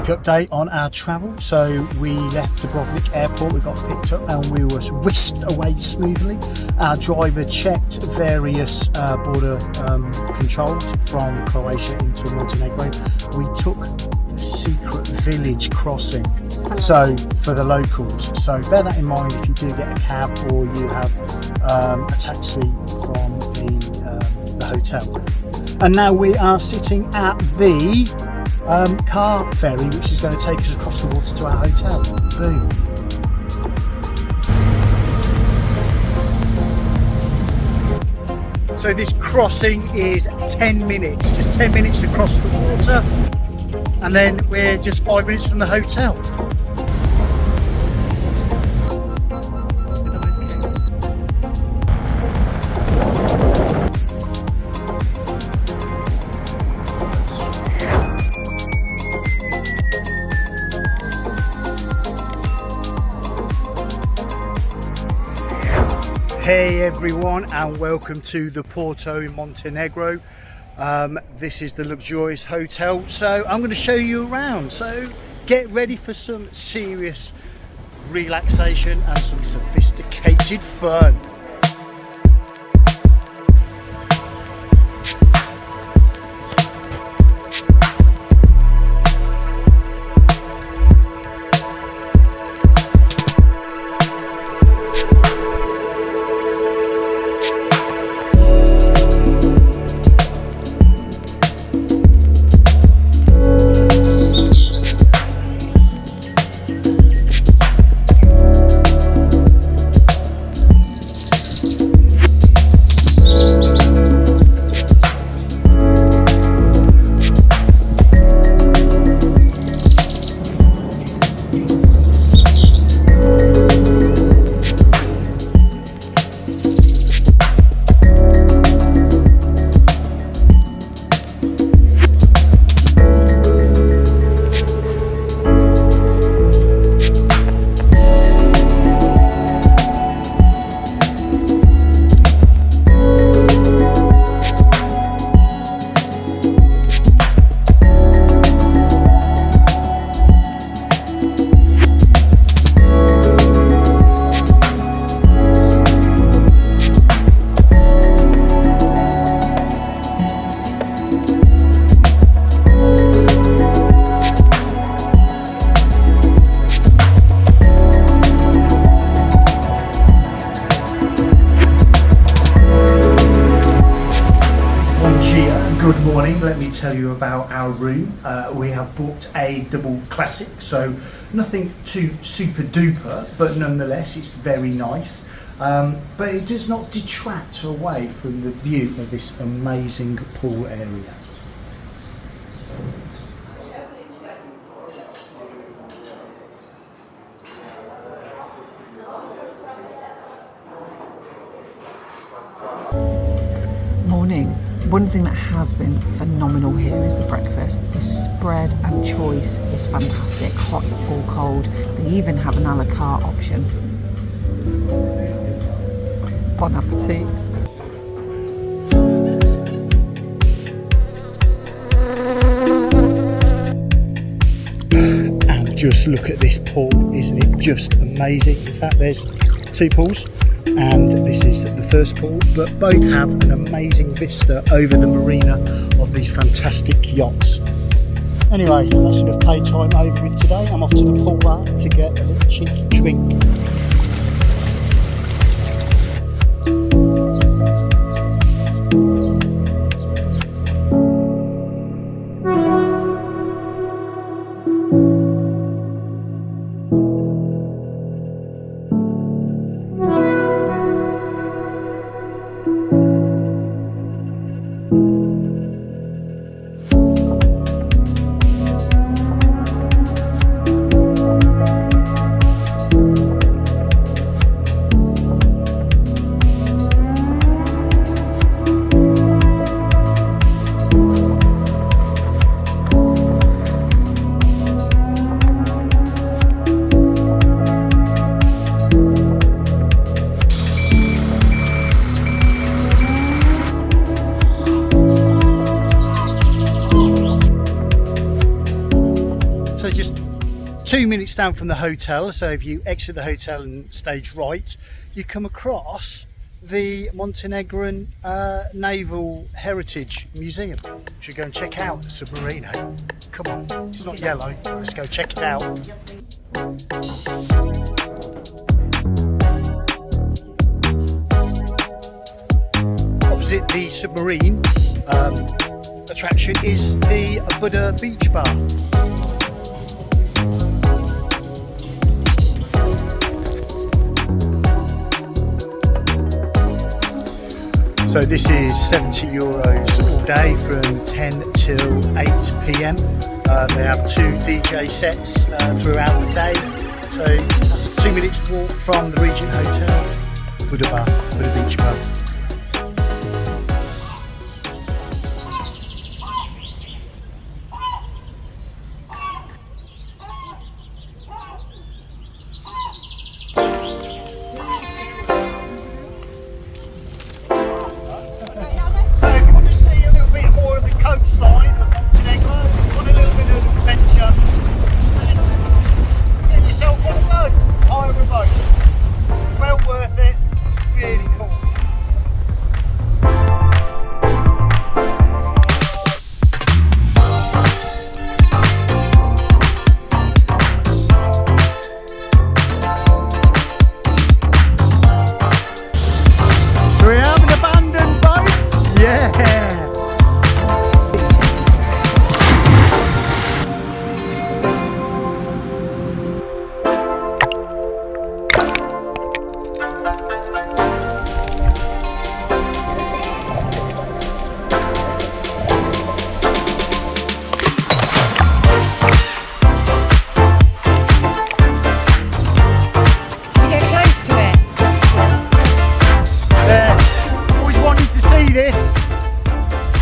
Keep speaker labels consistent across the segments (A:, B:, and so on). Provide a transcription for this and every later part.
A: quick update on our travel. So we left Dubrovnik airport, we got picked up and we were whisked away smoothly. Our driver checked various border controls from Croatia into Montenegro. We took the secret village crossing, so for the locals. So bear that in mind if you do get a cab or you have a taxi from the hotel. And now we are sitting at the car ferry, which is going to take us across the water to our hotel. Boom. So this crossing is 10 minutes, just 10 minutes across the water, and then we're just 5 minutes from the hotel. Hey everyone, and welcome to the Porto in Montenegro. This is the luxurious hotel, so I'm going to show you around. So get ready for some serious relaxation and some sophisticated fun. Good morning, let me tell you about our room. We have booked a double classic, so nothing too super duper, but nonetheless it's very nice. But it does not detract away from the view of this amazing pool area.
B: Morning. One thing that has been phenomenal here is the breakfast. The spread and choice is fantastic, hot or cold. They even have an a la carte option. Bon appetit.
A: And just look at this pool, isn't it just amazing? In fact, there's two pools, and this is the first pool, but both have an amazing vista over the marina of these fantastic yachts. Anyway, that's enough playtime over with today. I'm off to the pool bar to get a little cheeky drink. 2 minutes down from the hotel, so if you exit the hotel and stage right, you come across the Montenegrin Naval Heritage Museum. Should go and check out the submarine. Come on, it's not yellow. Let's go check it out. Opposite the submarine attraction is the Buddha Beach Bar. So this is €70 all day from 10 till 8 PM. They have 2 DJ sets throughout the day. So that's 2 minutes walk from the Regent Hotel, Buddha Beach Bar. Coastline of Montenegro, want a little bit of adventure, then get yourself on a boat, hire a boat. Well worth it, really cool. Do we have an abandoned boat? Yeah!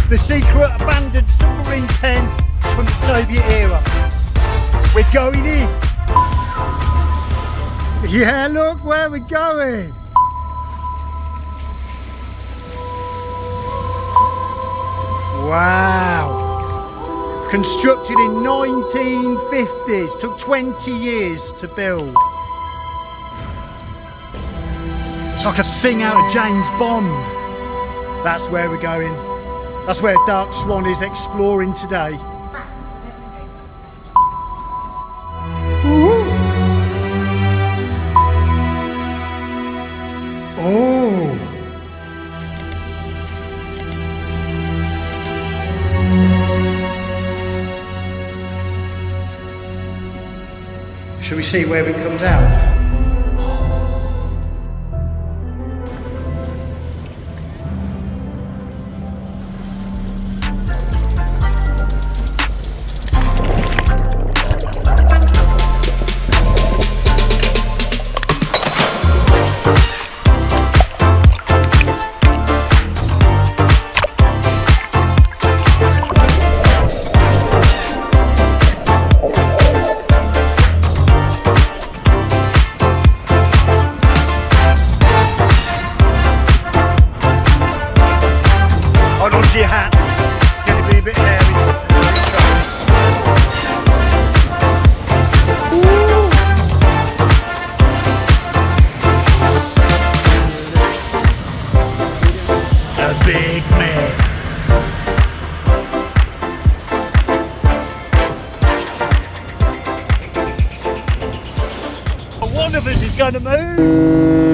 A: The secret abandoned submarine pen from the Soviet era. We're going in. Yeah, look where we're going. Wow. Constructed in 1950s, took 20 years to build. It's like a thing out of James Bond. That's where we're going. That's where Dark Swan is exploring today. Ooh. Oh! Shall we see where it comes out? Your hats. It's going to be a bit hairy. A big man. One of us is going to move.